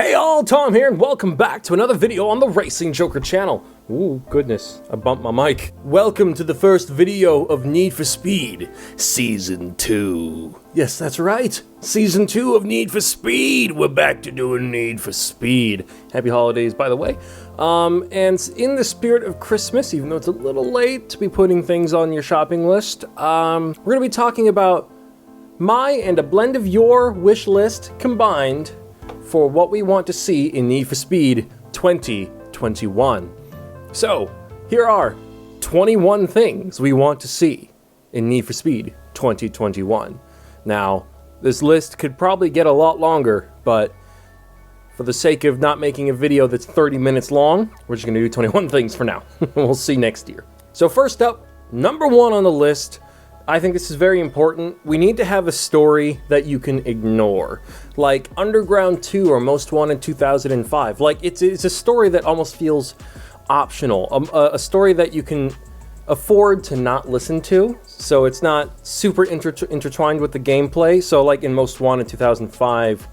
Hey all, Tom here, and welcome back to another video on the Racing Joker channel. Ooh, goodness, I bumped my mic. Welcome to the first video of Need for Speed, Season 2. Yes, that's right, Season 2 of Need for Speed. We're back to doing Need for Speed. Happy holidays, by the way. And in the spirit of Christmas, even though it's a little late to be putting things on your shopping list, we're gonna be talking about my and a blend of your wish list combined for what we want to see in Need for Speed 2021. So, here are 21 things we want to see in Need for Speed 2021. Now, this list could probably get a lot longer, but for the sake of not making a video that's 30 minutes long, we're just going to do 21 things for now. We'll see next year. So first up, number one on the list, I think this is very important. We need to have a story that you can ignore. Like Underground 2 or Most Wanted 2005. Like, it's a story that almost feels optional. A story that you can afford to not listen to. So it's not super intertwined with the gameplay. So like in Most Wanted 2005,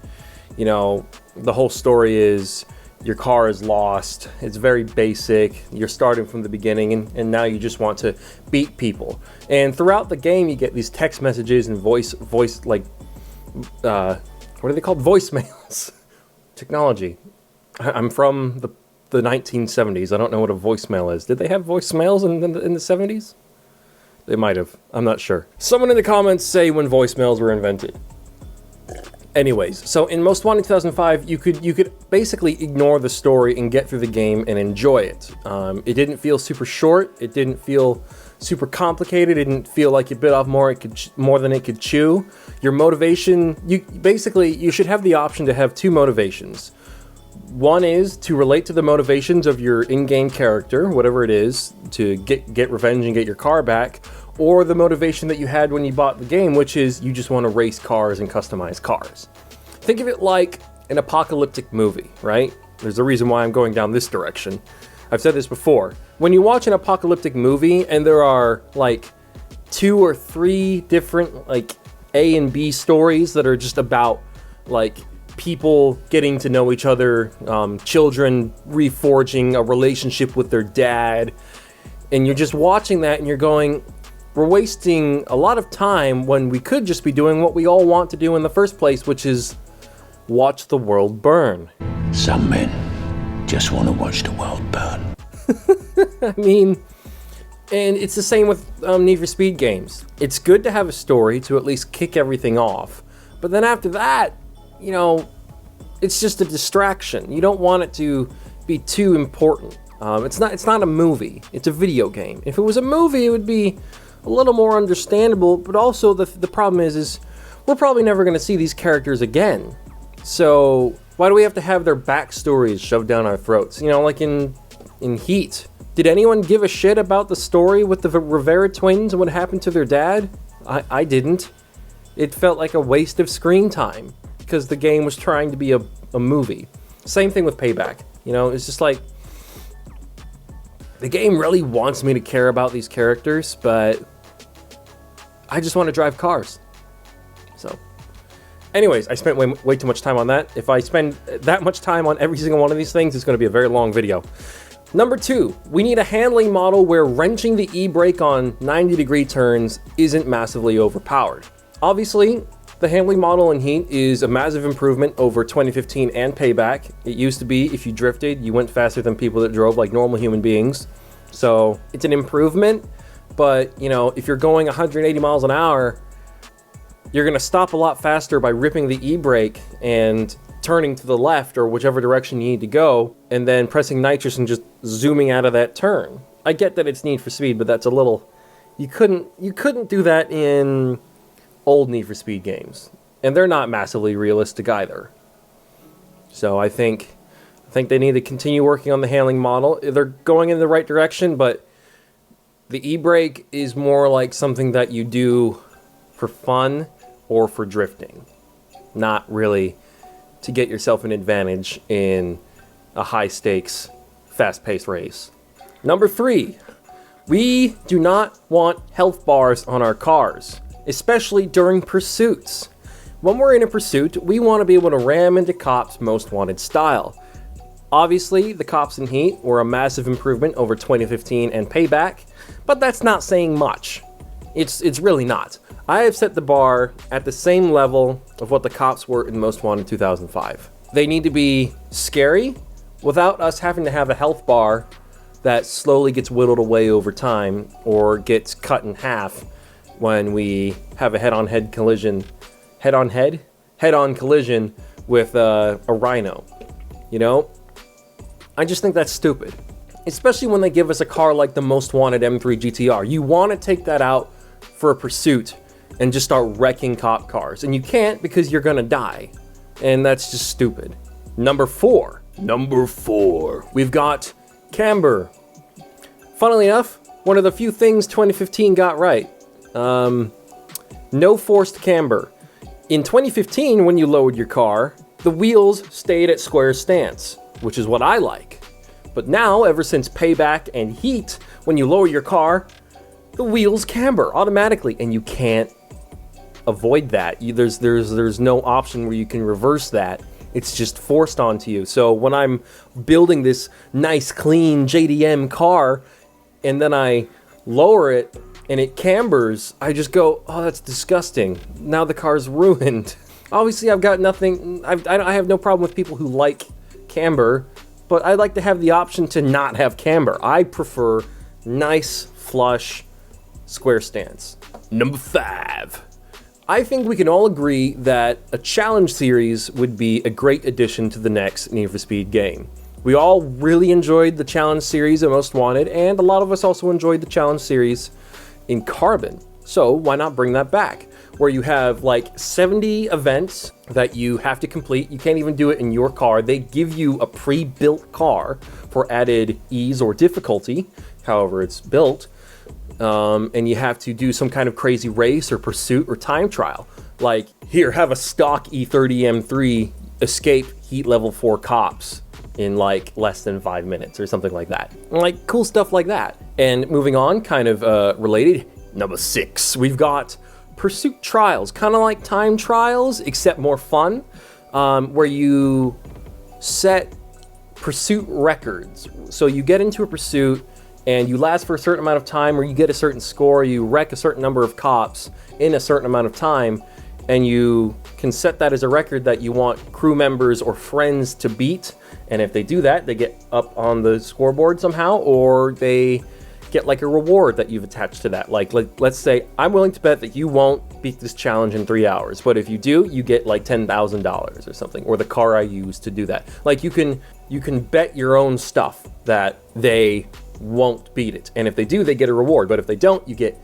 you know, the whole story is your car is lost, it's very basic, you're starting from the beginning, and now you just want to beat people. And throughout the game, you get these text messages and voice like, what are they called? Voicemails. Technology. I'm from the 1970s, I don't know what a voicemail is. Did they have voicemails in the 70s? They might have, I'm not sure. Someone in the comments say when voicemails were invented. Anyways, so in Most Wanted 2005, you could basically ignore the story and get through the game and enjoy it. It didn't feel super short. It didn't feel super complicated. It didn't feel like you bit off more than it could chew. Your motivation, you should have the option to have two motivations. One is to relate to the motivations of your in-game character, whatever it is, to get revenge and get your car back, or the motivation that you had when you bought the game, which is you just want to race cars and customize cars. Think of it like an apocalyptic movie, right? There's a reason why I'm going down this direction. I've said this before. When you watch an apocalyptic movie and there are like 2 or 3 different like A and B stories that are just about like people getting to know each other, children reforging a relationship with their dad, and you're just watching that and you're going, we're wasting a lot of time when we could just be doing what we all want to do in the first place, which is watch the world burn. Some men just want to watch the world burn. I mean, and it's the same with Need for Speed games. It's good to have a story to at least kick everything off, but then after that, you know, it's just a distraction. You don't want it to be too important. It's not a movie. It's a video game. If it was a movie, it would be a little more understandable, but also the problem is we're probably never going to see these characters again. So why do we have to have their backstories shoved down our throats? You know, like in Heat. Did anyone give a shit about the story with the Rivera twins and what happened to their dad? I didn't. It felt like a waste of screen time because the game was trying to be a movie. Same thing with Payback. You know, it's just like, the game really wants me to care about these characters, but I just want to drive cars. So, anyways, I spent way too much time on that. If I spend that much time on every single one of these things, it's going to be a very long video. Number 2, we need a handling model where wrenching the e-brake on 90-degree turns isn't massively overpowered. Obviously, the handling model in Heat is a massive improvement over 2015 and Payback. It used to be, if you drifted, you went faster than people that drove like normal human beings. So it's an improvement, but you know, if you're going 180 miles an hour, you're gonna stop a lot faster by ripping the e-brake and turning to the left or whichever direction you need to go, and then pressing nitrous and just zooming out of that turn. I get that it's Need for Speed, but that's a little, you couldn't do that in old Need for Speed games, and they're not massively realistic either. So I think they need to continue working on the handling model. They're going in the right direction, but the e-brake is more like something that you do for fun or for drifting, not really to get yourself an advantage in a high-stakes, fast-paced race. Number 3, we do not want health bars on our cars, especially during pursuits. When we're in a pursuit, we want to be able to ram into cops most wanted style. Obviously, the cops in Heat were a massive improvement over 2015 and Payback, but that's not saying much. It's really not. I have set the bar at the same level of what the cops were in Most Wanted 2005. They need to be scary without us having to have a health bar that slowly gets whittled away over time or gets cut in half when we have a head-on collision with a rhino. You know? I just think that's stupid. Especially when they give us a car like the Most Wanted M3 GTR. You want to take that out for a pursuit and just start wrecking cop cars. And you can't because you're gonna die. And that's just stupid. Number 4. We've got Camber. Funnily enough, one of the few things 2015 got right. No forced camber. In 2015, when you lowered your car, the wheels stayed at square stance, which is what I like. But now, ever since Payback and Heat, when you lower your car, the wheels camber automatically, and you can't avoid that. There's no option where you can reverse that. It's just forced onto you. So when I'm building this nice, clean JDM car, and then I lower it and it cambers, I just go, oh, that's disgusting. Now the car's ruined. Obviously, I've got nothing. I have no problem with people who like camber, but I like to have the option to not have camber. I prefer nice, flush, square stance. Number 5. I think we can all agree that a challenge series would be a great addition to the next Need for Speed game. We all really enjoyed the challenge series of Most Wanted, and a lot of us also enjoyed the challenge series in Carbon. So why not bring that back? Where you have like 70 events that you have to complete. You can't even do it in your car. They give you a pre-built car for added ease or difficulty, however it's built. And you have to do some kind of crazy race or pursuit or time trial. Like, here, have a stock E30 M3 escape Heat level 4 cops in like less than 5 minutes or something like that. Like, cool stuff like that. And moving on, kind of related, number 6, we've got pursuit trials, kind of like time trials, except more fun, where you set pursuit records. So you get into a pursuit, and you last for a certain amount of time, or you get a certain score, you wreck a certain number of cops in a certain amount of time, and you can set that as a record that you want crew members or friends to beat. And if they do that, they get up on the scoreboard somehow, or they get like a reward that you've attached to that. Like let's say, I'm willing to bet that you won't beat this challenge in 3 hours, but if you do, you get like $10,000 or something, or the car I used to do that. Like you can bet your own stuff that they won't beat it, and if they do, they get a reward, but if they don't, you get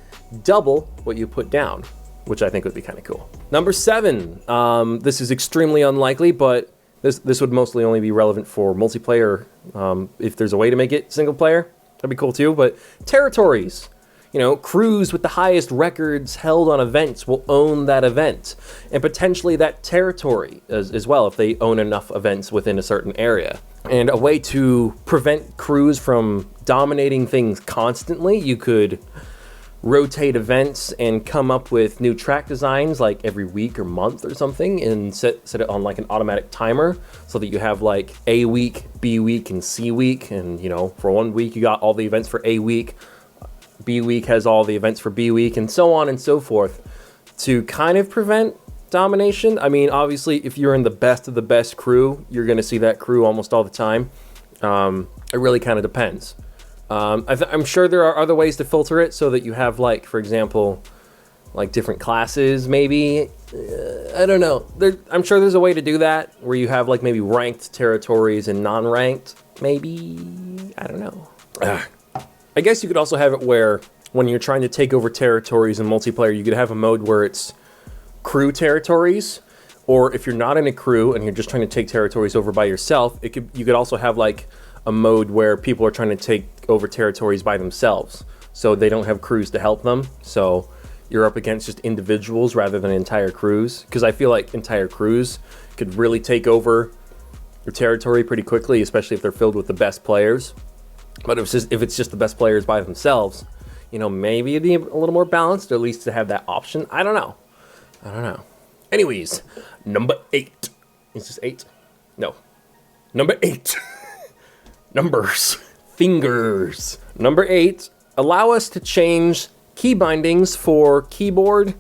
double what you put down, which I think would be kind of cool. Number 7, this is extremely unlikely, but this would mostly only be relevant for multiplayer. If there's a way to make it single player, that'd be cool too. But territories, you know, crews with the highest records held on events will own that event, and potentially that territory as well, if they own enough events within a certain area. And a way to prevent crews from dominating things constantly, you could rotate events and come up with new track designs like every week or month or something, and set it on like an automatic timer so that you have like A week, B week, and C week. And you know, for one week you got all the events for A week, B week has all the events for B week, and so on and so forth, to kind of prevent domination. I mean, obviously, if you're in the best of the best crew, you're going to see that crew almost all the time. It really kind of depends. I'm sure there are other ways to filter it so that you have, like, for example, like different classes, maybe. I don't know. I'm sure there's a way to do that where you have, like, maybe ranked territories and non-ranked. Maybe. I don't know. I guess you could also have it where when you're trying to take over territories in multiplayer, you could have a mode where it's crew territories, or if you're not in a crew and you're just trying to take territories over by yourself, you could also have like a mode where people are trying to take over territories by themselves, so they don't have crews to help them. So you're up against just individuals rather than entire crews, because I feel like entire crews could really take over your territory pretty quickly, especially if they're filled with the best players. But if it's just the best players by themselves, you know, maybe it'd be a little more balanced, or at least to have that option. I don't know. Anyways, number 8. Is this 8? No. Number 8. Numbers. Fingers. Number 8. Allow us to change key bindings for keyboard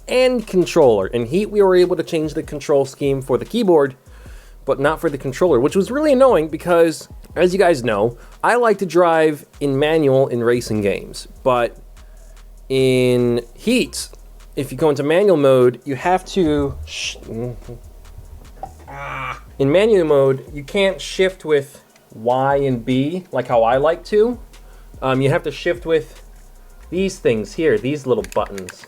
and controller. In Heat, we were able to change the control scheme for the keyboard, but not for the controller, which was really annoying because, as you guys know, I like to drive in manual in racing games, but in Heat, if you go into manual mode, you have to... In manual mode, you can't shift with Y and B like how I like to. You have to shift with these things here, these little buttons,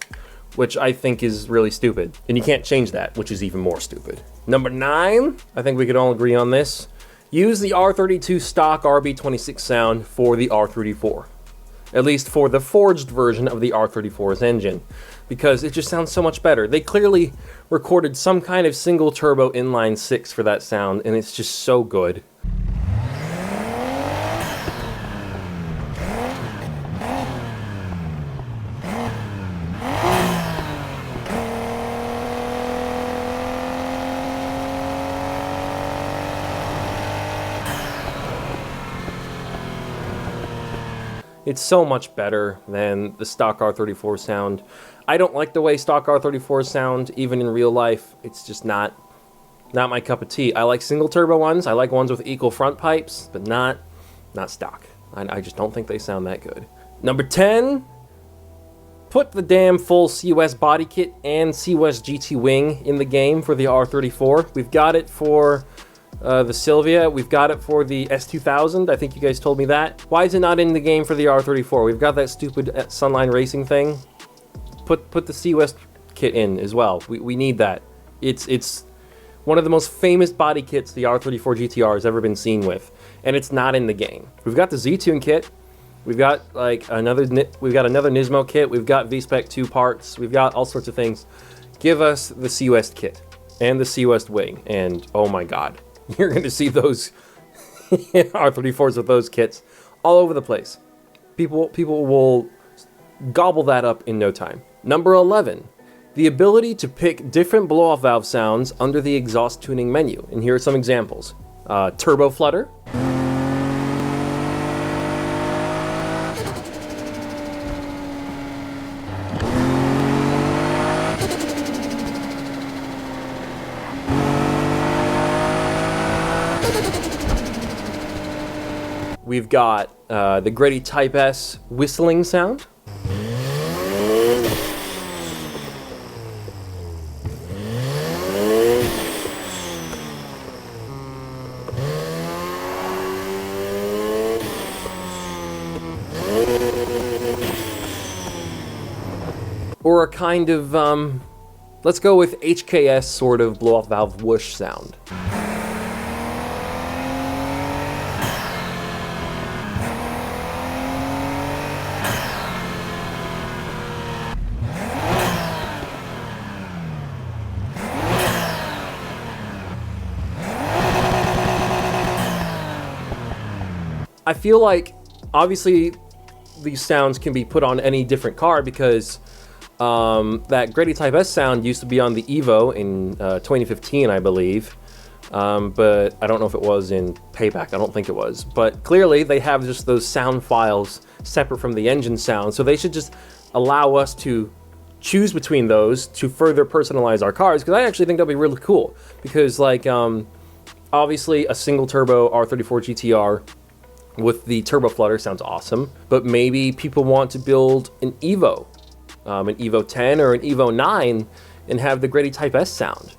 which I think is really stupid. And you can't change that, which is even more stupid. Number 9, I think we could all agree on this. Use the R32 stock RB26 sound for the R34. At least for the forged version of the R34's engine, because it just sounds so much better. They clearly recorded some kind of single turbo inline 6 for that sound, and it's just so good. It's so much better than the stock R34 sound. I don't like the way stock R34s sound, even in real life. It's just not my cup of tea. I like single turbo ones. I like ones with equal front pipes, but not stock. I just don't think they sound that good. Number 10, put the damn full COS body kit and COS GT wing in the game for the R34. We've got it for the Sylvia, we've got it for the S2000, I think you guys told me that. Why is it not in the game for the R34? We've got that stupid Sunline Racing thing. Put the COS kit in as well. We need that. It's one of the most famous body kits the R34 GTR has ever been seen with, and it's not in the game. We've got the Z-Tune kit. We've got another Nismo kit. We've got V-Spec 2 parts. We've got all sorts of things. Give us the COS kit and the COS wing, and oh my god. You're going to see those R34s with those kits all over the place. People will gobble that up in no time. Number 11, the ability to pick different blow-off valve sounds under the exhaust tuning menu. And here are some examples. Turbo flutter. We've got the Grady Type S whistling sound. Or a kind of, let's go with HKS sort of blow-off valve whoosh sound. I feel like, obviously, these sounds can be put on any different car because that Grady Type S sound used to be on the Evo in 2015, I believe. But I don't know if it was in Payback. I don't think it was. But clearly, they have just those sound files separate from the engine sound. So they should just allow us to choose between those to further personalize our cars. Because I actually think that'd be really cool. Because, like, obviously, a single turbo R34 GTR with the turbo flutter sounds awesome, but maybe people want to build an Evo 10 or an Evo 9 and have the Grady Type S sound.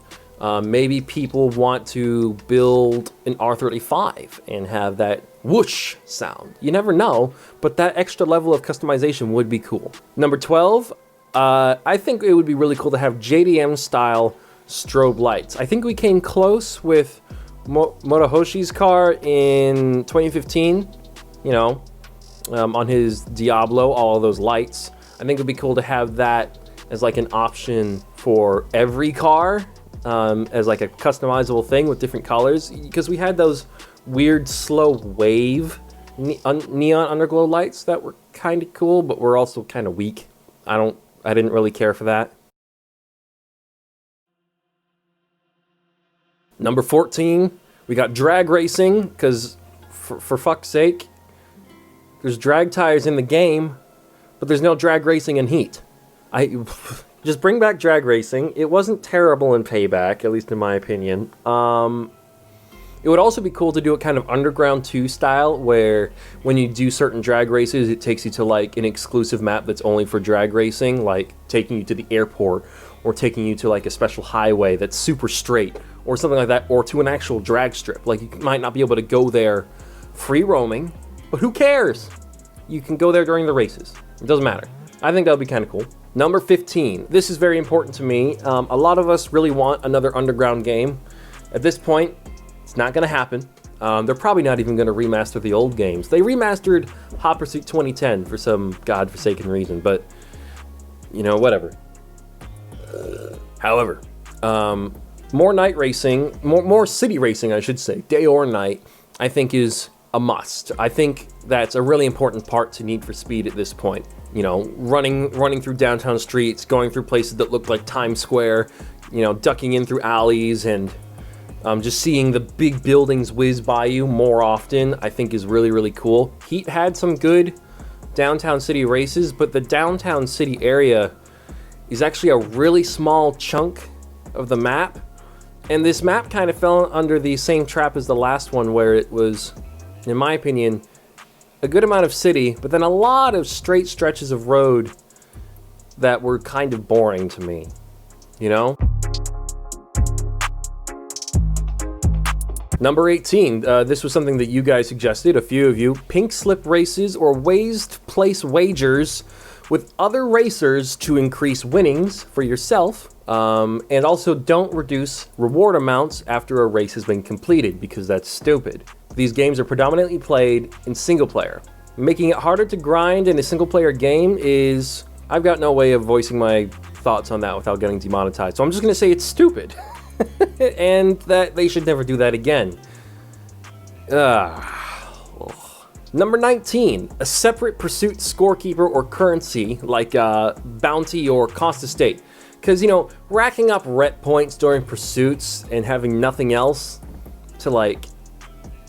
Maybe people want to build an R35 and have that whoosh sound. You never know, but that extra level of customization would be cool. Number 12, I think it would be really cool to have JDM style strobe lights. I think we came close with Motohoshi's car in 2015, you know, on his Diablo, all of those lights. I think it would be cool to have that as like an option for every car, as like a customizable thing with different colors, because we had those weird slow wave neon underglow lights that were kind of cool, but were also kind of weak. I didn't really care for that. Number 14, we got drag racing, because for fuck's sake, there's drag tires in the game, but there's no drag racing in Heat. Just bring back drag racing. It wasn't terrible in Payback, at least in my opinion. It would also be cool to do a kind of Underground 2 style, where when you do certain drag races, it takes you to like an exclusive map that's only for drag racing, like taking you to the airport, or taking you to like a special highway that's super straight, or something like that, or to an actual drag strip. Like, you might not be able to go there free roaming, but who cares? You can go there during the races. It doesn't matter. I think that would be kind of cool. Number 15. This is very important to me. A lot of us really want another Underground game. At this point, it's not going to happen. They're probably not even going to remaster the old games. They remastered Hot Pursuit 2010 for some godforsaken reason, but, you know, whatever. However, more night racing, more city racing, I should say, day or night, I think is a must. I think that's a really important part to Need for Speed at this point. You know, running through downtown streets, going through places that look like Times Square, you know, ducking in through alleys, and just seeing the big buildings whiz by you more often, I think is really, really cool. Heat had some good downtown city races, but the downtown city area is actually a really small chunk of the map. And this map kind of fell under the same trap as the last one, where it was, in my opinion, a good amount of city, but then a lot of straight stretches of road that were kind of boring to me, you know? Number 18, this was something that you guys suggested, a few of you. Pink slip races or ways to place wagers with other racers to increase winnings for yourself. And also don't reduce reward amounts after a race has been completed, because that's stupid. These games are predominantly played in single player. Making it harder to grind in a single player game is... I've got no way of voicing my thoughts on that without getting demonetized, so I'm just gonna say it's stupid. And that they should never do that again. Number 19, a separate pursuit scorekeeper or currency, like bounty or cost estate. Because, you know, racking up rep points during pursuits and having nothing else to, like,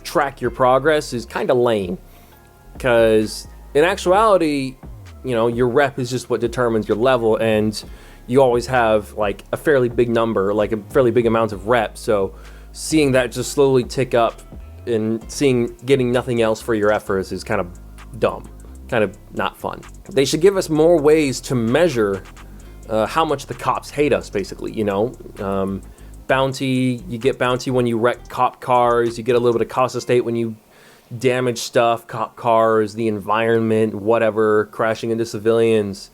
track your progress is kind of lame. Because, in actuality, you know, your rep is just what determines your level, and you always have, like, a fairly big number, like a fairly big amount of reps. So, seeing that just slowly tick up and getting nothing else for your efforts is kind of dumb. Kind of not fun. They should give us more ways to measure how much the cops hate us, basically, you know. Bounty, you get bounty when you wreck cop cars, you get a little bit of cost estate when you damage stuff, cop cars, the environment, whatever, crashing into civilians.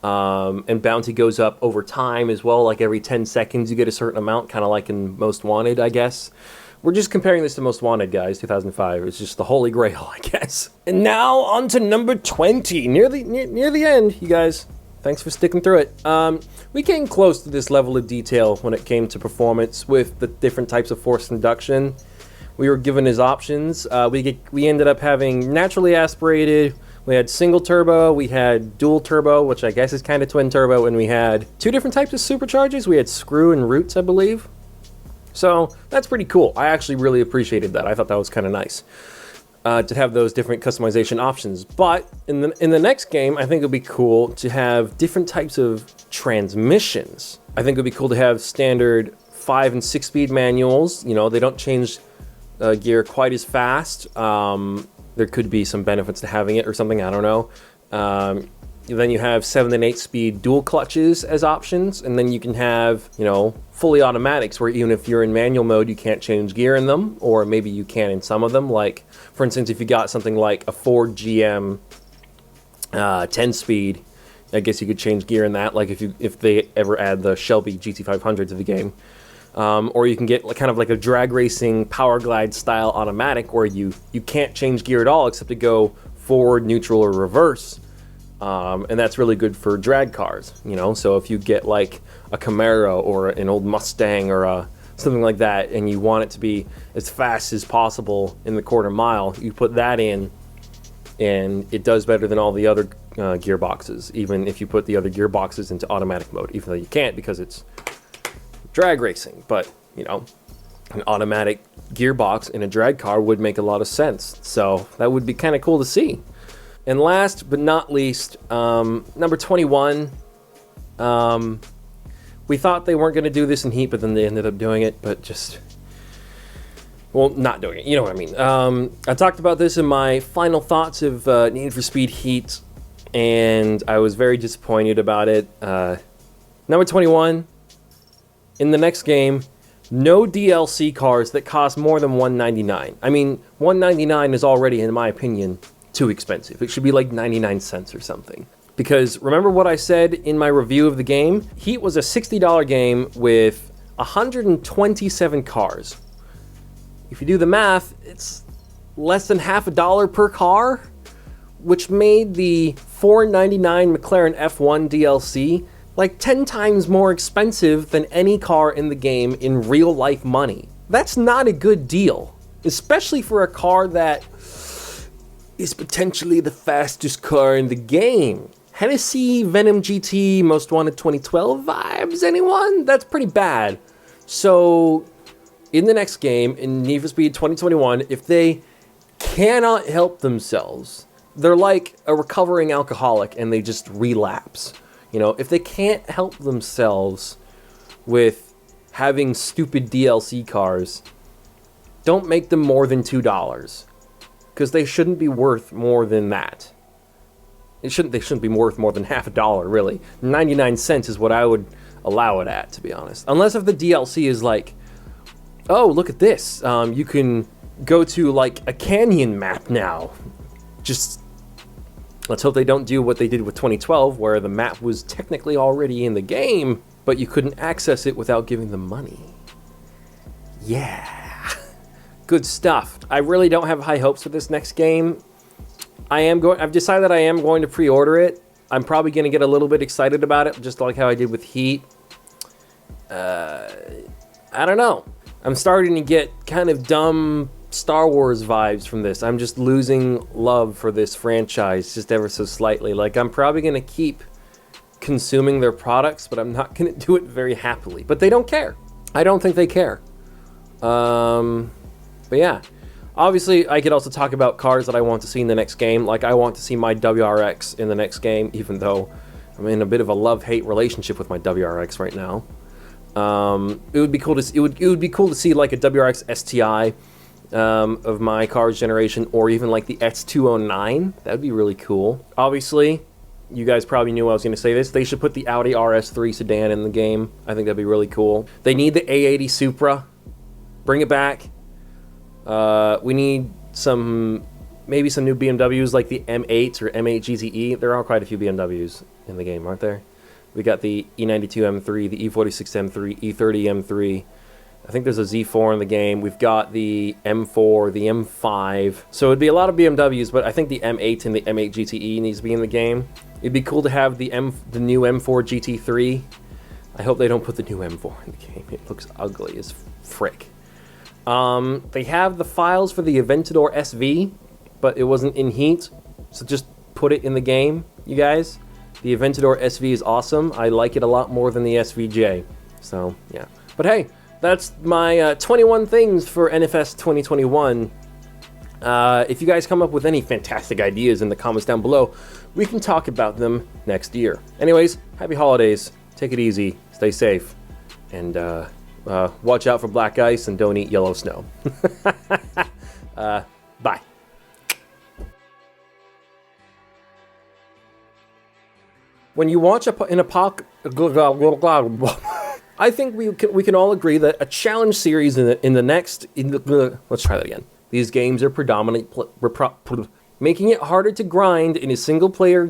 And bounty goes up over time as well, like every 10 seconds you get a certain amount, kind of like in Most Wanted, I guess. We're just comparing this to Most Wanted, guys, 2005. It's just the holy grail, I guess. And now on to number 20, near the end, you guys. Thanks for sticking through it. We came close to this level of detail when it came to performance with the different types of forced induction we were given as options. We ended up having naturally aspirated, we had single turbo, we had dual turbo, which I guess is kind of twin turbo, and we had two different types of supercharges. We had screw and roots, I believe. So that's pretty cool. I actually really appreciated that. I thought that was kind of nice. To have those different customization options. But in the next game, I think it would be cool to have different types of transmissions. I think it would be cool to have standard 5 and 6 speed manuals. You know, they don't change gear quite as fast. There could be some benefits to having it or something, I don't know. Then you have 7 and 8 speed dual clutches as options, and then you can have, you know, fully automatics where even if you're in manual mode, you can't change gear in them, or maybe you can in some of them. Like, for instance, if you got something like a Ford GM 10 speed, I guess you could change gear in that, like if they ever add the Shelby GT500 to the game. Or you can get kind of like a drag racing power glide style automatic where you can't change gear at all except to go forward, neutral, or reverse. And that's really good for drag cars, you know. So if you get like a Camaro or an old Mustang or something like that, and you want it to be as fast as possible in the quarter mile, you put that in, and it does better than all the other gearboxes, even if you put the other gearboxes into automatic mode, even though you can't because it's drag racing. But, you know, an automatic gearbox in a drag car would make a lot of sense. So that would be kind of cool to see. And last but not least, number 21. We thought they weren't going to do this in Heat, but then they ended up doing it, but just... Well, not doing it. You know what I mean. I talked about this in my final thoughts of Need for Speed Heat, and I was very disappointed about it. Number 21, in the next game, no DLC cars that cost more than $199. I mean, $199 is already, in my opinion, too expensive. It should be like 99 cents or something. Because remember what I said in my review of the game? Heat was a $60 game with 127 cars. If you do the math, it's less than half a dollar per car, which made the $499 McLaren F1 DLC like 10 times more expensive than any car in the game in real life money. That's not a good deal, especially for a car that is potentially the fastest car in the game. Hennessy Venom GT Most Wanted 2012 vibes, anyone? That's pretty bad. So, in the next game, in Need for Speed 2021, if they cannot help themselves, they're like a recovering alcoholic and they just relapse. You know, if they can't help themselves with having stupid DLC cars, don't make them more than $2. Because they shouldn't be worth more than that. They shouldn't be worth more than half a dollar, really. 99 cents is what I would allow it at, to be honest. Unless if the DLC is like, oh, look at this. You can go to like a canyon map now. Just let's hope they don't do what they did with 2012, where the map was technically already in the game, but you couldn't access it without giving them money. Yeah. Good stuff. I really don't have high hopes for this next game. I've decided that I am going to pre-order it. I'm probably going to get a little bit excited about it, just like how I did with Heat. I don't know. I'm starting to get kind of dumb Star Wars vibes from this. I'm just losing love for this franchise just ever so slightly. Like, I'm probably going to keep consuming their products, but I'm not going to do it very happily. But they don't care. I don't think they care. But yeah. Obviously, I could also talk about cars that I want to see in the next game. Like, I want to see my WRX in the next game, even though I'm in a bit of a love-hate relationship with my WRX right now. It would be cool to it would be cool to see like a WRX STI of my car's generation, or even like the X209. That would be really cool. Obviously, you guys probably knew I was going to say this. They should put the Audi RS3 sedan in the game. I think that'd be really cool. They need the A80 Supra. Bring it back. We need maybe some new BMWs like the M8 or M8 GTE. There are quite a few BMWs in the game, aren't there? We got the E92 M3, the E46 M3, E30 M3. I think there's a Z4 in the game. We've got the M4, the M5. So it'd be a lot of BMWs, but I think the M8 and the M8 GTE needs to be in the game. It'd be cool to have the new M4 GT3. I hope they don't put the new M4 in the game. It looks ugly as frick. They have the files for the Aventador SV, but it wasn't in Heat, so just put it in the game, you guys. The Aventador SV is awesome. I like it a lot more than the SVJ. So, yeah. But hey, that's my 21 things for NFS 2021. If you guys come up with any fantastic ideas in the comments down below, we can talk about them next year. Anyways, happy holidays. Take it easy. Stay safe. And, watch out for black ice and don't eat yellow snow. Bye. When you watch I think we can all agree that a challenge series let's try that again. These games are predominantly making it harder to grind in a single player